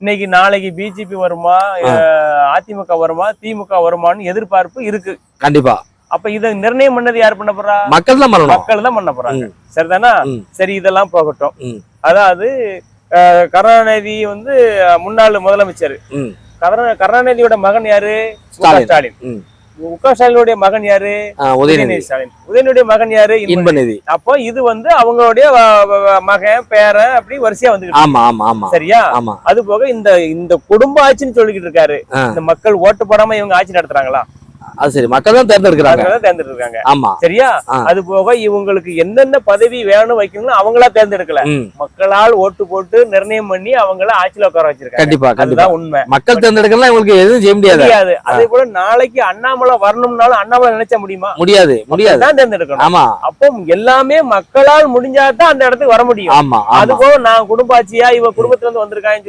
இன்னைக்கு நாளைக்கு பிஜேபி வருமா, அதிமுக வருமா, திமுக வருமான்னு எதிர்பார்ப்பு இருக்கு. கண்டிப்பா. அப்ப இத நிர்ணயம் பண்ணது யார் பண்ண போறா? மக்கள் தான் பண்ணணும். மக்கள் தான் பண்ண போறாங்க. சரிதானா? சரி, இதெல்லாம் போகட்டும். ம். அதாவது கருணாநிதி வந்து முன்னாள் முதலமைச்சர். கருணாநிதியோட மகன் யாரு? ஸ்டாலின். ஸ்டாலினுடைய மகன் யாரு? உதயநிதி ஸ்டாலின். உதயநிதியுடைய மகன் யாரு? இன்பநிதி. அப்போ இது வந்து அவங்களுடைய மகன் பேரன் அப்படி வரிசையா வந்து சரியா? அது போக இந்த குடும்ப ஆட்சின்னு சொல்லிக்கிட்டு இருக்காரு. இந்த மக்கள் ஓட்டு போடாம இவங்க ஆட்சி நடத்துறாங்களா? அது சரி, மக்கள் தான் தேர்ந்தெடுக்கிறாங்க. ஆமா, சரியா? அது போக இவங்களுக்கு என்னென்ன பதவி வேணும் வைக்கணும்னு அவங்களா தேர்ந்தெடுக்கல, மக்களால் ஓட்டு போட்டு நிர்ணயம் பண்ணி அவங்கள ஆட்சியில உட்கார வச்சிருக்காங்க. கண்டிப்பா, அதுதான் உண்மை. மக்கள் தேர்ந்தெடுக்கலாம் இவங்களுக்கு எதுவும் செய்ய முடியாது. அதே போல நாளைக்கு அண்ணாமலை வரணும்னாலும் அண்ணாமலை நினைச்ச முடியுமா? முடியாது தான் தேர்ந்தெடுக்கணும். ஆமா, அப்போ எல்லாமே மக்களால் முடிஞ்சாதான் அந்த இடத்துக்கு வர முடியும். ஆமா, அது போக நான் குடும்ப ஆட்சியா இவ குடும்பத்துல இருந்து வந்திருக்காங்கன்னு சொல்லி